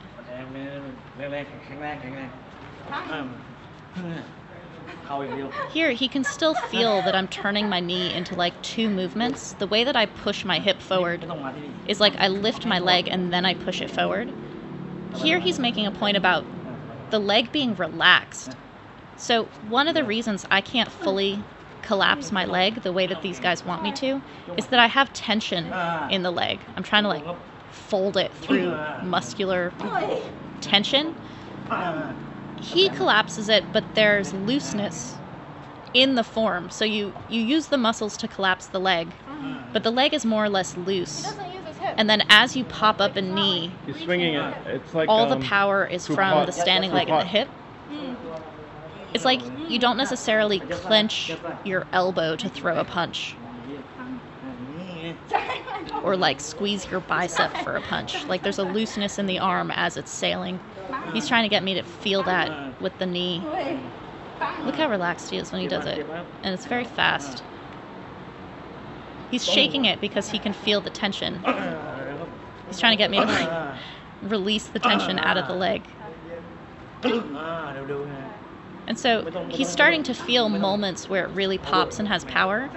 Here, he can still feel that I'm turning my knee into like 2 movements. The way that I push my hip forward is like I lift my leg and then I push it forward. Here he's making a point about the leg being relaxed. So one of the reasons I can't fully collapse my leg the way that these guys want me to is that I have tension in the leg. I'm trying to like fold it through muscular tension. He collapses it, but there's looseness in the form. So you use the muscles to collapse the leg, but the leg is more or less loose. And then as you pop up a knee, He's swinging it. It's like all the power is from the standing leg and the hip. It's like you don't necessarily clench your elbow to throw a punch. Or like squeeze your bicep for a punch. Like there's a looseness in the arm as it's sailing. He's trying to get me to feel that with the knee. Look how relaxed he is when he does it. And it's very fast. He's shaking it because he can feel the tension. He's trying to get me to like release the tension out of the leg. And so he's starting to feel moments where it really pops and has power.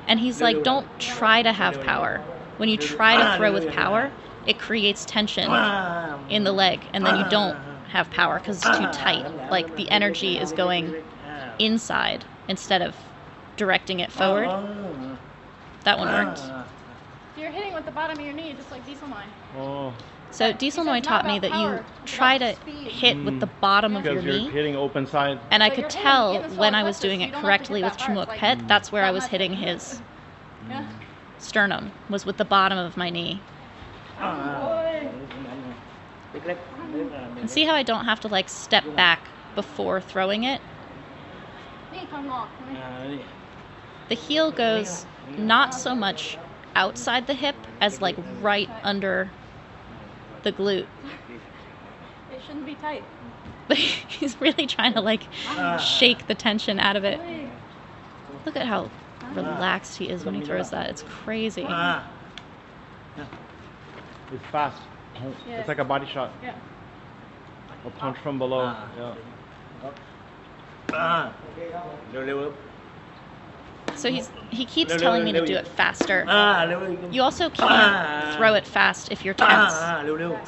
And he's like, don't try to have power. When you try to throw with power, it creates tension in the leg. And then you don't have power because it's too tight. Like the energy is going inside instead of directing it forward. That one worked. You're hitting with the bottom of your knee, just like Diesel Muay. Oh. So Diesel Muay taught me that you try to hit with the bottom of your Because you're knee. hitting open side. And I could tell when I was doing it correctly with Chamuakpet, that's where I was hitting his sternum, was with the bottom of my knee. And see how I don't have to like step back before throwing it? The heel goes not so much outside the hip as like right under the glute. It shouldn't be tight. But he's really trying to like shake the tension out of it. Look at how relaxed he is when he throws that. It's crazy. It's fast. Yeah. It's like a body shot. Yeah. A punch from below. Yeah. So he keeps telling me to do it faster. You also can't throw it fast if you're tense.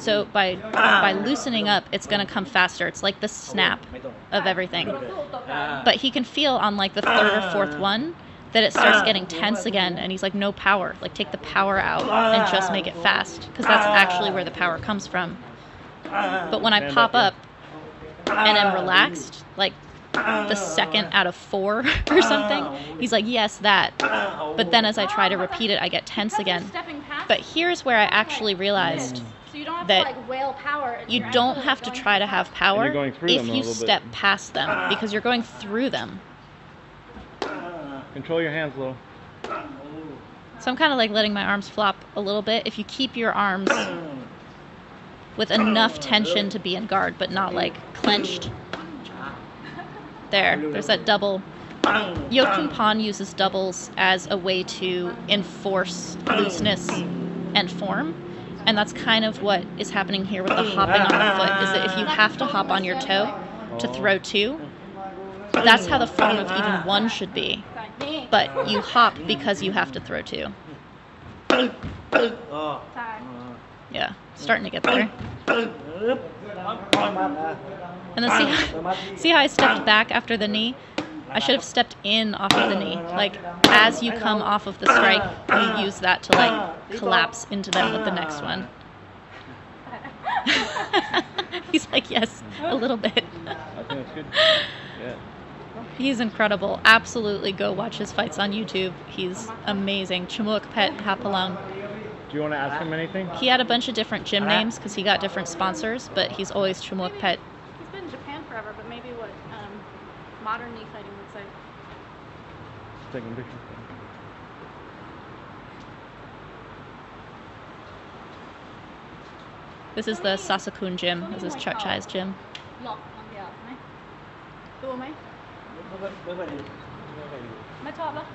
So by loosening up, it's going to come faster. It's like the snap of everything. But he can feel on like the 3rd or 4th one that it starts getting tense again, and he's like, no power. Like take the power out and just make it fast, because that's actually where the power comes from. But when I pop up and am relaxed, like the 2nd out of 4 or something, he's like, yes, that. But then as I try to repeat it, I get tense again. But here's where I actually realized that you don't have to try to have power if you step past them, because you're going through them. Control your hands a little. So I'm kind of like letting my arms flop a little bit. If you keep your arms with enough tension to be in guard, but not like clenched. There's that double. Yotun Pan uses doubles as a way to enforce looseness and form. And that's kind of what is happening here with the hopping on the foot, is that if you have to hop on your toe to throw 2, that's how the form of even 1 should be. But you hop because you have to throw 2. Yeah, starting to get there. And then see how I stepped back after the knee? I should have stepped in off of the knee. Like, as you come off of the strike, you use that to, like, collapse into them with the next one. He's like, yes, a little bit. I think that's good. Yeah. He's incredible. Absolutely go watch his fights on YouTube. He's amazing. Chamuakpet, Hapalang. Do you want to ask him anything? He had a bunch of different gym names because he got different sponsors, but he's always Chamuakpet. He's been in Japan forever, but maybe what modern knee fighting would say. Just taking pictures. This is the Sasakun gym. This is Chut Chai's gym. ไม่ค่อยดี ไม่ชอบแล้ว